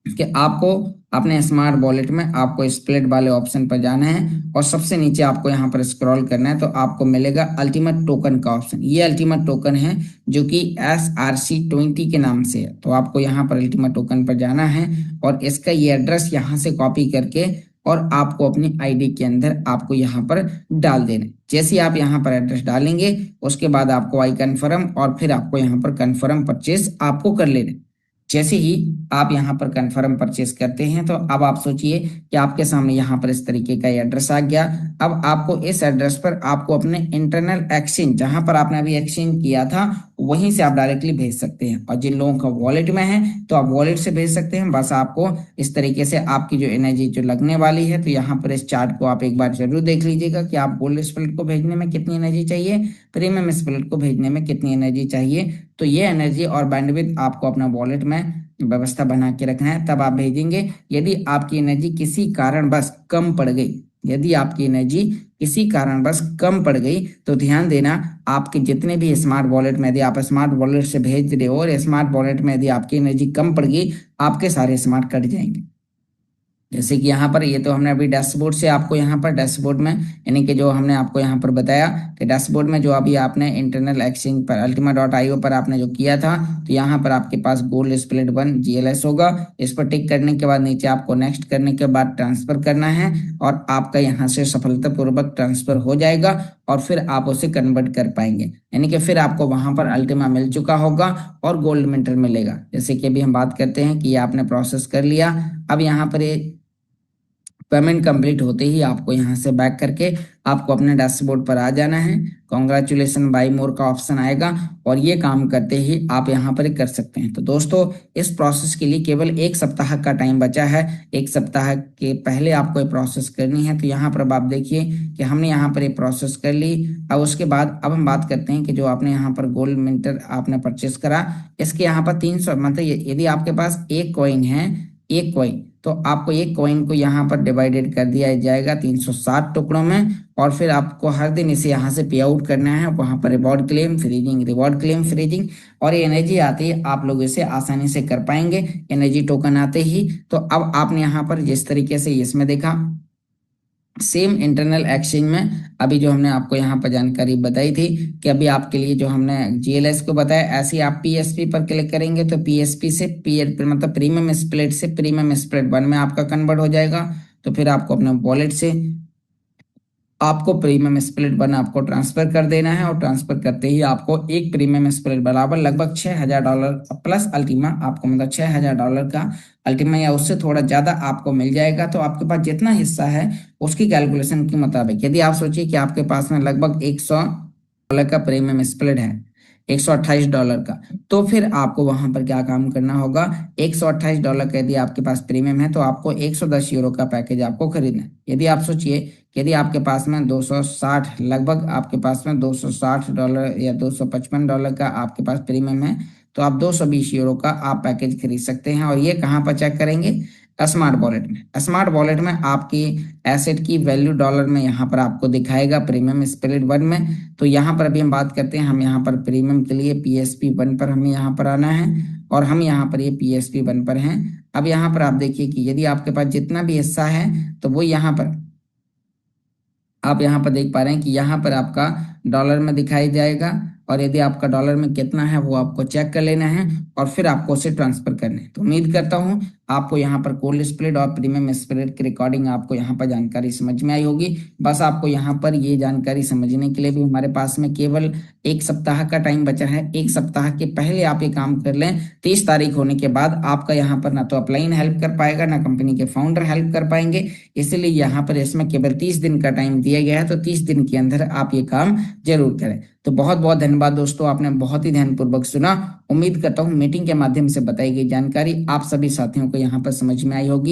कि आपको अपने स्मार्ट वॉलेट में आपको स्प्लिट वाले ऑप्शन पर जाना है और सबसे नीचे आपको यहाँ पर स्क्रॉल करना है। तो आपको मिलेगा अल्टीमेट टोकन का ऑप्शन। ये अल्टीमेट टोकन है जो कि SRC20 के नाम से है। तो आपको यहाँ पर अल्टीमेट टोकन पर जाना है और इसका ये एड्रेस यहाँ से कॉपी करके और आपको अपनी आईडी के अंदर आपको यहाँ पर डाल देना है। जैसे आप यहाँ पर एड्रेस डालेंगे उसके बाद आपको आई कन्फर्म और फिर आपको यहाँ पर कन्फर्म परचेस आपको कर लेना है। जैसे ही आप यहाँ पर कंफर्म परचेस करते हैं तो अब आप सोचिए कि आपके सामने यहाँ पर इस तरीके का एड्रेस आ गया। अब आपको इस एड्रेस पर आपको अपने इंटरनल एक्सचेंज, जहां पर आपने अभी एक्सचेंज किया था, वहीं से आप डायरेक्टली भेज सकते हैं। और जिन लोगों का वॉलेट में है तो आप वॉलेट से भेज सकते हैं। बस आपको इस तरीके से आपकी जो एनर्जी जो लगने वाली है, तो यहाँ पर इस चार्ट को आप एक बार जरूर देख लीजिएगा कि आप गोल्ड स्प्लिट को भेजने में कितनी एनर्जी चाहिए, प्रीमियम स्प्लिट को भेजने में कितनी एनर्जी चाहिए। तो ये एनर्जी और बैंडविड्थ आपको अपना वॉलेट में व्यवस्था बना के रखना है, तब आप भेजेंगे। यदि आपकी एनर्जी किसी कारणवश कम पड़ गई, यदि आपकी एनर्जी किसी कारणवश कम पड़ गई तो ध्यान देना, आपके जितने भी स्मार्ट वॉलेट में, यदि आप स्मार्ट वॉलेट से भेज रहे हो और स्मार्ट वॉलेट में यदि आपकी एनर्जी कम पड़ गई, आपके सारे स्मार्ट कट जाएंगे। जैसे कि यहाँ पर ये तो हमने अभी डैशबोर्ड से आपको यहाँ पर डैशबोर्ड में, यानी कि जो हमने आपको यहाँ पर बताया कि डैशबोर्ड में जो अभी आपने इंटरनल एक्सचेंज पर ultima.io पर आपने जो किया था, तो यहाँ पर आपके पास गोल्ड स्प्लिट 1 GLS होगा। इस पर टिक करने के बाद नीचे आपको नेक्स्ट करने के बाद ट्रांसफर करना है और आपका यहाँ से सफलतापूर्वक ट्रांसफर हो जाएगा और फिर आप उसे कन्वर्ट कर पाएंगे, यानी कि फिर आपको वहां पर अल्टीमा मिल चुका होगा और गोल्ड मिंटर मिलेगा। जैसे कि अभी हम बात करते हैं कि ये आपने प्रोसेस कर लिया। अब यहाँ पर ये पेमेंट कंप्लीट होते ही आपको यहाँ से बैक करके आपको अपने डैशबोर्ड पर आ जाना है। कॉन्ग्रेचुलेसन बाय मोर का ऑप्शन आएगा और ये काम करते ही आप यहाँ पर कर सकते हैं। तो दोस्तों इस प्रोसेस के लिए केवल 1 सप्ताह का टाइम बचा है। 1 सप्ताह के पहले आपको ये प्रोसेस करनी है। तो यहाँ पर आप देखिए कि हमने यहाँ पर ये प्रोसेस कर ली। अब उसके बाद अब हम बात करते हैं कि जो आपने यहाँ पर गोल्ड मिंटर आपने परचेस करा, इसके यहाँ पर 300 मतलब यदि आपके पास एक कॉइन है, एक कॉइन, तो आपको एक कॉइन को यहाँ पर डिवाइडेड कर दिया जाएगा 360 टुकड़ों में और फिर आपको हर दिन इसे यहाँ से पे आउट करना है। वहां पर reward claim freezing, reward claim freezing, और ये एनर्जी आते ही आप लोग इसे आसानी से कर पाएंगे एनर्जी टोकन आते ही। तो अब आपने यहाँ पर जिस तरीके से इसमें देखा, सेम इंटरनल एक्सचेंज में अभी जो हमने आपको यहाँ पर जानकारी बताई थी कि अभी आपके लिए जो हमने GLS को बताया, ऐसे ही आप PSP पर क्लिक करेंगे तो PSP से मतलब प्रीमियम स्प्लिट से प्रीमियम स्प्लिट 1 में आपका कन्वर्ट हो जाएगा। तो फिर आपको अपने वॉलेट से आपको प्रीमियम स्प्लिट 1 आपको ट्रांसफर कर देना है और ट्रांसफर करते ही आपको एक प्रीमियम स्प्लिट बराबर लगभग $6,000 प्लस अल्टीमा आपको, मतलब $6,000 का अल्टीमा या उससे थोड़ा ज्यादा आपको मिल जाएगा। तो आपके पास जितना हिस्सा है उसकी कैलकुलेशन के मुताबिक, यदि आप सोचिए कि आपके पास में लगभग $100 का प्रीमियम स्प्लिट है, $128 का, तो फिर आपको वहां पर क्या काम करना होगा, $128 का यदि आपके पास प्रीमियम है तो आपको 110 यूरो का पैकेज आपको खरीदना है। यदि आप सोचिए यदि आपके पास में 260 लगभग आपके पास में $260 या $255 का आपके पास प्रीमियम है, तो आप 220 यूरो का आप पैकेज खरीद सकते हैं। और ये कहाँ पर चेक करेंगे, स्मार्ट वॉलेट में। स्मार्ट वॉलेट में आपकी एसेट की वैल्यू डॉलर में यहाँ पर आपको दिखाएगा प्रीमियम स्प्लिट 1 में। तो यहाँ पर अभी हम बात करते हैं, हम यहाँ पर प्रीमियम के लिए PSP 1 पर हमें यहाँ पर आना है और हम यहाँ पर ये PSP 1 पर हैं। अब यहाँ पर आप देखिए कि यदि आपके पास जितना भी हिस्सा है तो वो यहाँ पर आप यहाँ पर देख पा रहे हैं कि यहाँ पर आपका डॉलर में दिखाई जाएगा और यदि आपका डॉलर में कितना है वो आपको चेक कर लेना है और फिर आपको उसे ट्रांसफर करना है। तो उम्मीद करता हूँ आपको यहाँ पर कोल्ड स्प्लिट और प्रीमियम स्प्लिट की रिकॉर्डिंग आपको यहाँ पर जानकारी समझ में आई होगी। बस आपको यहाँ पर ये जानकारी समझने के लिए भी हमारे पास में केवल 1 सप्ताह का टाइम बचा है। 1 सप्ताह के पहले आप ये काम कर लें। 30 तारीख होने के बाद आपका यहाँ पर ना तो अपलाइन हेल्प कर पाएगा ना कंपनी के फाउंडर हेल्प कर पाएंगे, इसलिए यहाँ पर इसमें केवल 30 दिन का टाइम दिया गया है। तो 30 दिन के अंदर आप ये काम जरूर करें। तो बहुत बहुत धन्यवाद दोस्तों, आपने बहुत ही ध्यानपूर्वक सुना। उम्मीद करता हूँ मीटिंग के माध्यम से बताई गई जानकारी आप सभी साथियों को यहाँ पर समझ में आई होगी।